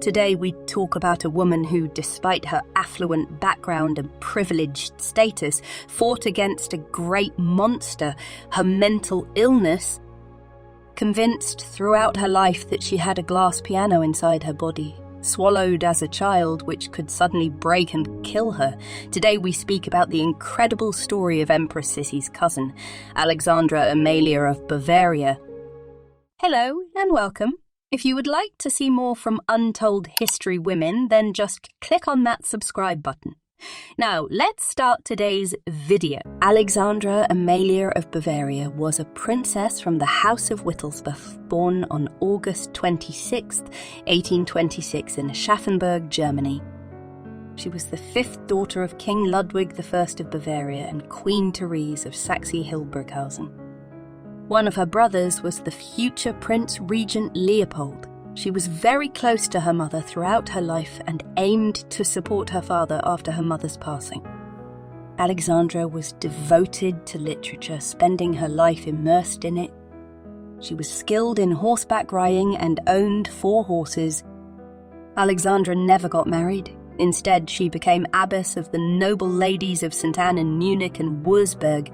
Today we talk about a woman who, despite her affluent background and privileged status, fought against a great monster, her mental illness, convinced throughout her life that she had a glass piano inside her body, swallowed as a child, which could suddenly break and kill her. Today we speak about the incredible story of Empress Sissi's cousin, Alexandra Amalia of Bavaria. Hello and welcome. If you would like to see more from Untold History Women, then just click on that subscribe button. Now, let's start today's video. Alexandra Amalia of Bavaria was a princess from the House of Wittelsbach, born on August 26, 1826 in Aschaffenburg, Germany. She was the fifth daughter of King Ludwig I of Bavaria and Queen Therese of Saxe-Hildburghausen. One of her brothers was the future Prince Regent Leopold. She was very close to her mother throughout her life and aimed to support her father after her mother's passing. Alexandra was devoted to literature, spending her life immersed in it. She was skilled in horseback riding and owned 4 horses. Alexandra never got married. Instead, she became abbess of the noble ladies of St. Anne in Munich and Wurzburg.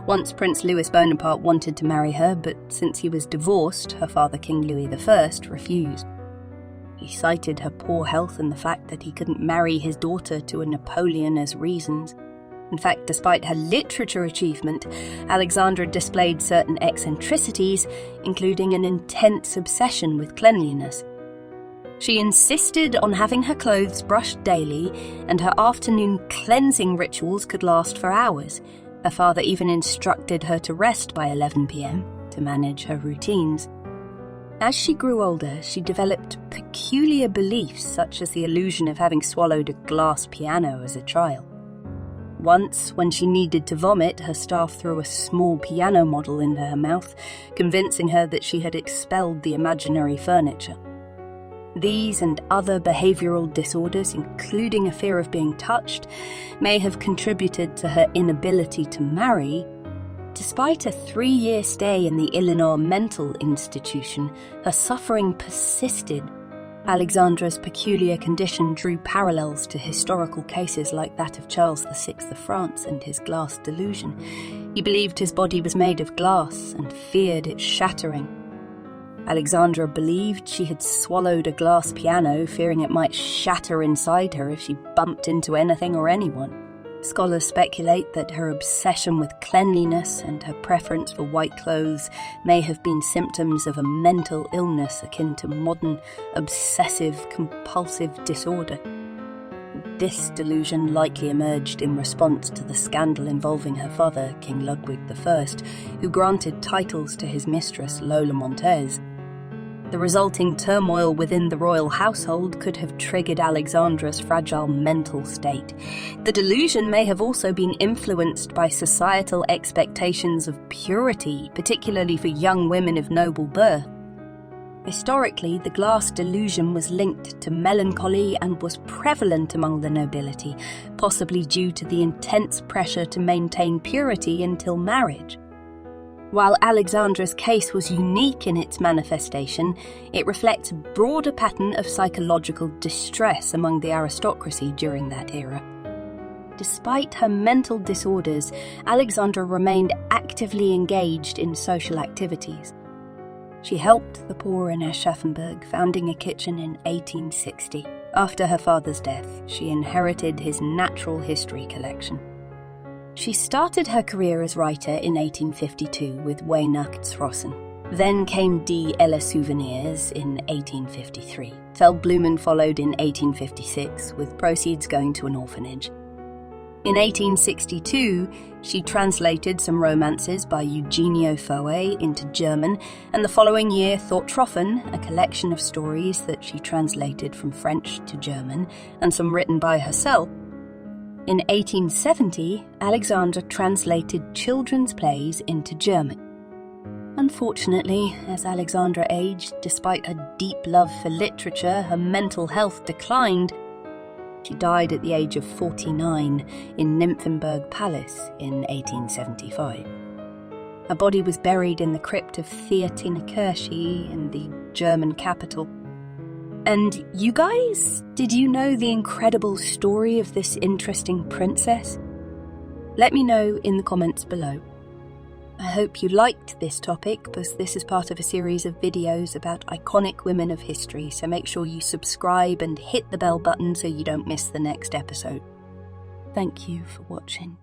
Once Prince Louis Bonaparte wanted to marry her, but since he was divorced, her father, King Louis I, refused. He cited her poor health and the fact that he couldn't marry his daughter to a Napoleon as reasons. In fact, despite her literature achievement, Alexandra displayed certain eccentricities, including an intense obsession with cleanliness. She insisted on having her clothes brushed daily, and her afternoon cleansing rituals could last for hours. Her father even instructed her to rest by 11 p.m. to manage her routines. As she grew older, she developed peculiar beliefs, such as the illusion of having swallowed a glass piano as a child. Once, when she needed to vomit, her staff threw a small piano model into her mouth, convincing her that she had expelled the imaginary furniture. These and other behavioural disorders, including a fear of being touched, may have contributed to her inability to marry. Despite a 3-year stay in the Illinois mental institution, her suffering persisted. Alexandra's peculiar condition drew parallels to historical cases like that of Charles VI of France and his glass delusion. He believed his body was made of glass and feared its shattering. Alexandra believed she had swallowed a glass piano, fearing it might shatter inside her if she bumped into anything or anyone. Scholars speculate that her obsession with cleanliness and her preference for white clothes may have been symptoms of a mental illness akin to modern obsessive-compulsive disorder. This delusion likely emerged in response to the scandal involving her father, King Ludwig I, who granted titles to his mistress, Lola Montez. The resulting turmoil within the royal household could have triggered Alexandra's fragile mental state. The delusion may have also been influenced by societal expectations of purity, particularly for young women of noble birth. Historically, the glass delusion was linked to melancholy and was prevalent among the nobility, possibly due to the intense pressure to maintain purity until marriage. While Alexandra's case was unique in its manifestation, it reflects a broader pattern of psychological distress among the aristocracy during that era. Despite her mental disorders, Alexandra remained actively engaged in social activities. She helped the poor in Aschaffenburg, founding a kitchen in 1860. After her father's death, she inherited his natural history collection. She started her career as writer in 1852 with Weihnachtsrossen. Then came Die Elle Souvenirs in 1853. Feldblumen followed in 1856, with proceeds going to an orphanage. In 1862, she translated some romances by Eugenio Fauet into German, and the following year Thautropfen, a collection of stories that she translated from French to German, and some written by herself. In 1870, Alexandra translated children's plays into German. Unfortunately, as Alexandra aged, despite her deep love for literature, her mental health declined. She died at the age of 49 in Nymphenburg Palace in 1875. Her body was buried in the crypt of Theatinerkirche in the German capital. And you guys, did you know the incredible story of this interesting princess? Let me know in the comments below. I hope you liked this topic, because this is part of a series of videos about iconic women of history, so make sure you subscribe and hit the bell button so you don't miss the next episode. Thank you for watching.